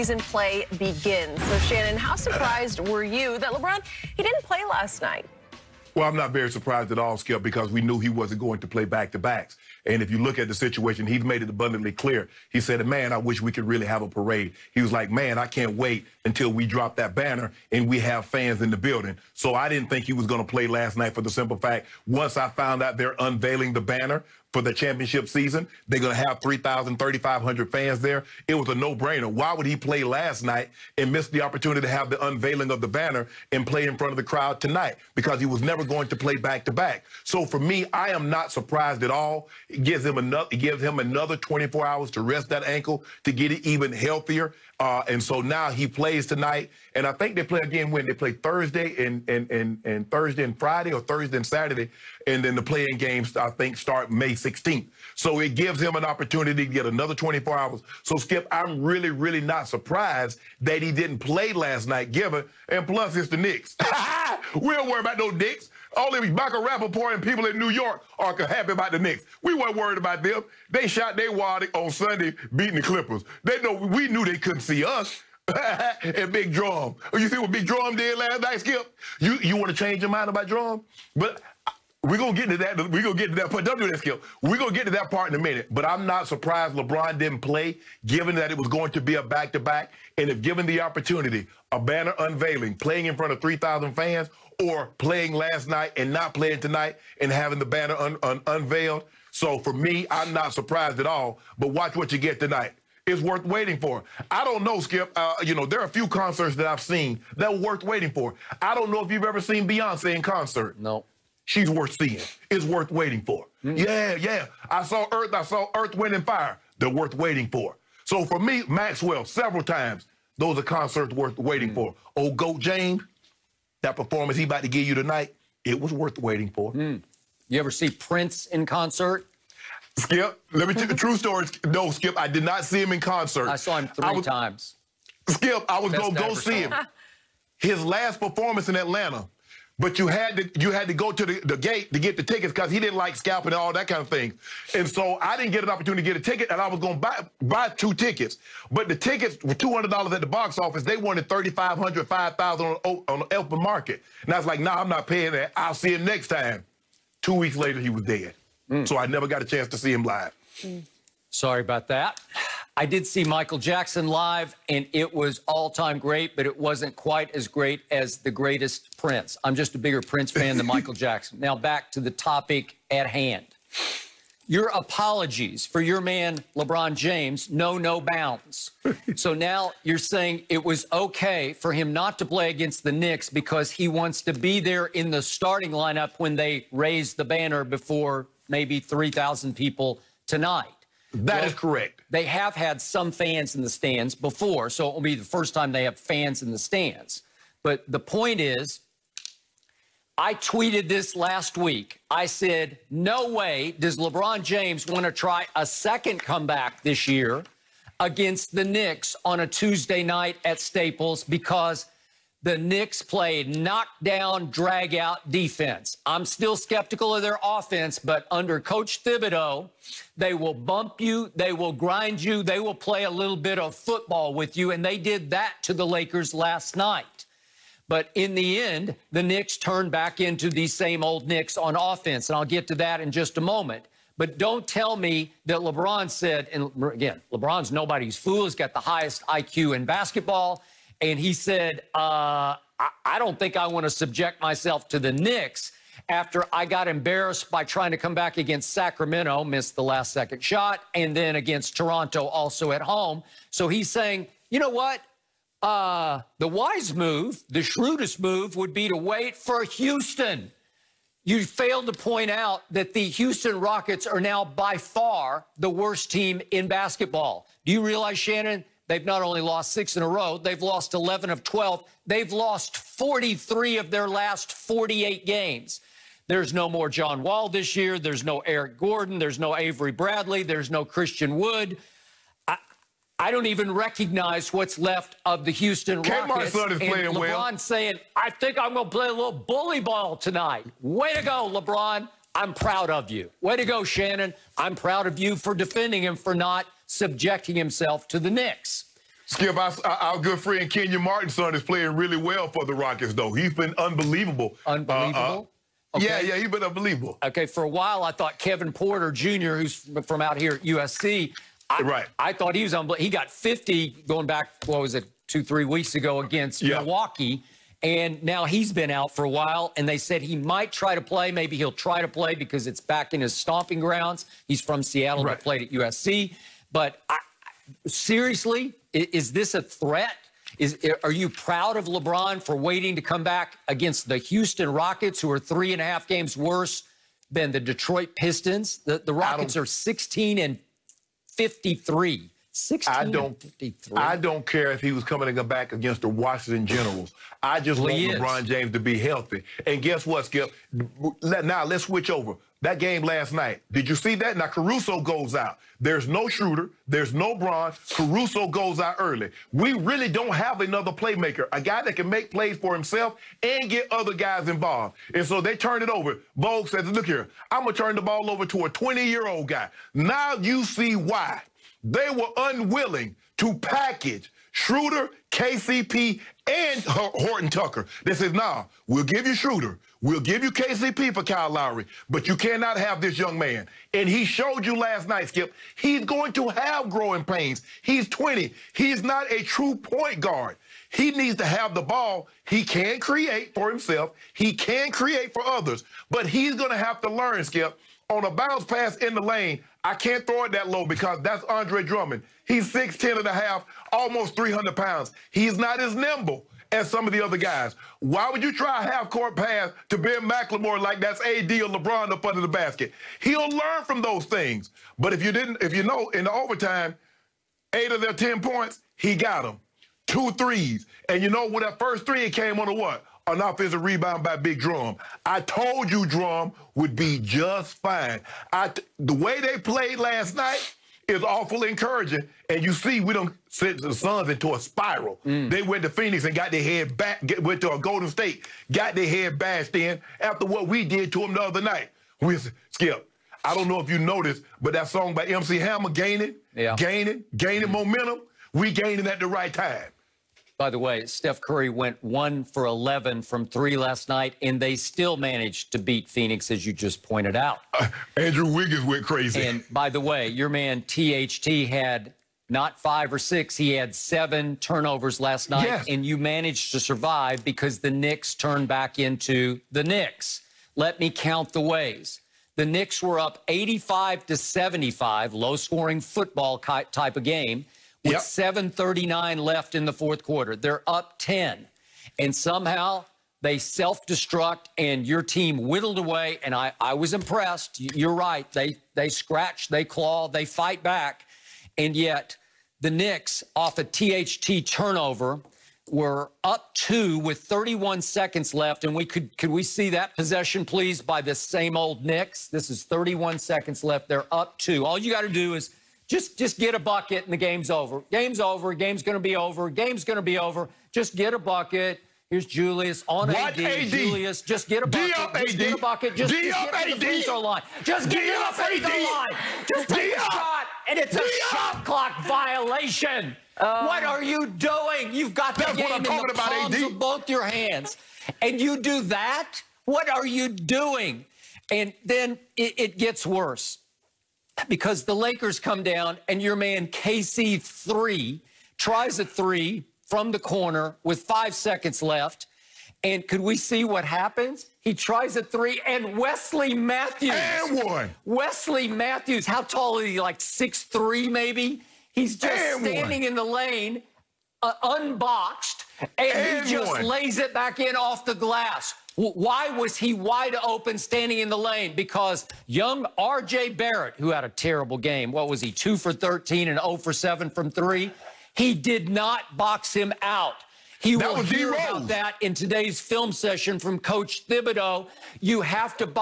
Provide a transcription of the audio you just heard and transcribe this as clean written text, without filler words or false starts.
season play begins. So, Shannon, how surprised were you that LeBron, he didn't play last night? Well, I'm not very surprised at all, Skip, because we knew he wasn't going to play back-to-backs. And if you look at the situation, he's made it abundantly clear. He said, man, I wish we could really have a parade. He was like, man, I can't wait until we drop that banner and we have fans in the building. So I didn't think he was going to play last night for the simple fact, once I found out they're unveiling the banner for the championship season, they're going to have 3,000, 3,500 fans there. It was a no-brainer. Why would he play last night and miss the opportunity to have the unveiling of the banner and play in front of the crowd tonight? Because he was never going to play back-to-back. So for me, I am not surprised at all. It gives him another 24 hours to rest that ankle, to get it even healthier. And so now he plays tonight. And I think they play again when they play Thursday and Thursday and Friday, or Thursday and Saturday. And then the playing games, I think, start May 16th. So it gives him an opportunity to get another 24 hours. So, Skip, I'm really, really not surprised that he didn't play last night, given. And plus, it's the Knicks. We don't worry about no Knicks. Only Michael Rappaport and people in New York are happy about the Knicks. We weren't worried about them. They shot their wad on Sunday beating the Clippers. We knew they couldn't see us. And Big Drum. You see what Big Drum did last night, Skip? You want to change your mind about Drum? But we're going to get to that. We're going to get to that part. Don't do that, Skip. We're going to get to that part in a minute. But I'm not surprised LeBron didn't play, given that it was going to be a back-to-back. And if given the opportunity, a banner unveiling, playing in front of 3,000 fans, or playing last night and not playing tonight and having the banner unveiled. So for me, I'm not surprised at all. But watch what you get tonight. It's worth waiting for. I don't know, Skip. There are a few concerts that I've seen that were worth waiting for. I don't know if you've ever seen Beyonce in concert. No. She's worth seeing. It's worth waiting for. Yeah. I saw Earth, Wind, and Fire. They're worth waiting for. So for me, Maxwell, several times, those are concerts worth waiting for. Old Goat James, that performance he about to give you tonight, it was worth waiting for. You ever see Prince in concert? Skip, let me tell you the true story. No, Skip, I did not see him in concert. I saw him three times. Skip, I was going to go see him. His last performance in Atlanta, but you had to go to the gate to get the tickets because he didn't like scalping and all that kind of thing. And so I didn't get an opportunity to get a ticket, and I was going to buy 2 tickets. But the tickets were $200 at the box office. They wanted $3,500, $5,000 on the open market. And I was like, nah, I'm not paying that. I'll see him next time. 2 weeks later, he was dead. So I never got a chance to see him live. Sorry about that. I did see Michael Jackson live, and it was all-time great, but it wasn't quite as great as the greatest Prince. I'm just a bigger Prince fan than Michael Jackson. Now back to the topic at hand. Your apologies for your man, LeBron James, know no bounds. So now you're saying it was okay for him not to play against the Knicks because he wants to be there in the starting lineup when they raise the banner before maybe 3,000 people tonight. That is correct. They have had some fans in the stands before, so it will be the first time they have fans in the stands. But the point is, I tweeted this last week. I said, no way does LeBron James want to try a second comeback this year against the Knicks on a Tuesday night at Staples because the Knicks played knockdown, drag-out defense. I'm still skeptical of their offense, but under Coach Thibodeau, they will bump you, they will grind you, they will play a little bit of football with you, and they did that to the Lakers last night. But in the end, the Knicks turned back into these same old Knicks on offense, and I'll get to that in just a moment. But don't tell me that LeBron said, and again, LeBron's nobody's fool. He's got the highest IQ in basketball. And he said, I don't think I want to subject myself to the Knicks after I got embarrassed by trying to come back against Sacramento, missed the last-second shot, and then against Toronto also at home. So he's saying, you know what? The wise move, the shrewdest move would be to wait for Houston. You failed to point out that the Houston Rockets are now by far the worst team in basketball. Do you realize, Shannon, they've not only lost 6 in a row, they've lost 11 of 12. They've lost 43 of their last 48 games. There's no more John Wall this year. There's no Eric Gordon. There's no Avery Bradley. There's no Christian Wood. I don't even recognize what's left of the Houston Rockets. Son is playing well. LeBron saying, I think I'm going to play a little bully ball tonight. Way to go, LeBron. I'm proud of you. Way to go, Shannon. I'm proud of you for defending him for not subjecting himself to the Knicks. Skip, our good friend Kenyon Martin's son is playing really well for the Rockets, though. He's been unbelievable. Unbelievable? Okay. Yeah, he's been unbelievable. Okay, for a while, I thought Kevin Porter Jr., who's from out here at USC, I thought he was unbelievable. He got 50 going back, what was it, 2-3 weeks ago against Milwaukee. And now he's been out for a while, and they said he might try to play. Maybe he'll try to play because it's back in his stomping grounds. He's from Seattle, but played at USC. But seriously, is this a threat? Are you proud of LeBron for waiting to come back against the Houston Rockets, who are 3.5 games worse than the Detroit Pistons? The Rockets are 16-53. 16-53. I don't care if he was coming to go back against the Washington Generals. I just want LeBron James to be healthy. And guess what, Skip? Now, let's switch over. That game last night, did you see that? Now, Caruso goes out. There's no Schroeder. There's no Bron. Caruso goes out early. We really don't have another playmaker, a guy that can make plays for himself and get other guys involved. And so they turn it over. Vogue says, look here, I'm going to turn the ball over to a 20-year-old guy. Now you see why. They were unwilling to package Schroeder, KCP, and Horton Tucker. They said, nah, we'll give you Schroeder. We'll give you KCP for Kyle Lowry, but you cannot have this young man. And he showed you last night, Skip, he's going to have growing pains. He's 20. He's not a true point guard. He needs to have the ball. He can create for himself. He can create for others. But he's going to have to learn, Skip, on a bounce pass in the lane, I can't throw it that low because that's Andre Drummond. He's 6'10 and a half, almost 300 pounds. He's not as nimble as some of the other guys. Why would you try a half-court pass to Ben McLemore like that's AD or LeBron up under the basket? He'll learn from those things. But if you know, in the overtime, 8 of their 10 points, he got them. 2 threes. And you know, with that first three, it came on a what? An offensive rebound by Big Drum. I told you Drum would be just fine. The way they played last night is awfully encouraging. And you see, we don't send the Suns into a spiral. They went to Phoenix and got their head back, went to a Golden State, got their head bashed in after what we did to them the other night. Skip, I don't know if you noticed, but that song by MC Hammer, gaining momentum, we gaining at the right time. By the way, Steph Curry went 1 for 11 from 3 last night, and they still managed to beat Phoenix, as you just pointed out. Andrew Wiggins went crazy. And by the way, your man THT had not 5 or 6, he had 7 turnovers last night, and you managed to survive because the Knicks turned back into the Knicks. Let me count the ways. The Knicks were up 85-75, low-scoring football type of game, with 7:39 left in the fourth quarter. They're up 10. And somehow they self-destruct, and your team whittled away, and I was impressed. You're right. They scratch, they claw, they fight back. And yet the Knicks, off a THT turnover, were up 2 with 31 seconds left. And could we see that possession, please, by the same old Knicks? This is 31 seconds left. They're up 2. All you got to do is just get a bucket and the game's over. Game's over. Game's going to be over. Game's going to be over. Just get a bucket. Here's Julius on AD. Julius, just get a bucket. Just get a bucket. Just get to the free throw line. Just get to the free throw line. Just take a shot, and it's a shot clock violation. What are you doing? You've got the game in the palms of both your hands, and you do that? What are you doing? And then it gets worse, because the Lakers come down, and your man KC3 tries a 3 from the corner with 5 seconds left. And could we see what happens? He tries a 3, and Wesley Matthews. And one. Wesley Matthews, how tall is he? Like 6'3", maybe? He's just standing in the lane, unboxed, and he just lays it back in off the glass. Why was he wide open standing in the lane? Because young R.J. Barrett, who had a terrible game, what was he, 2 for 13 and 0 for 7 from 3? He did not box him out. He will hear about that in today's film session from Coach Thibodeau. You have to box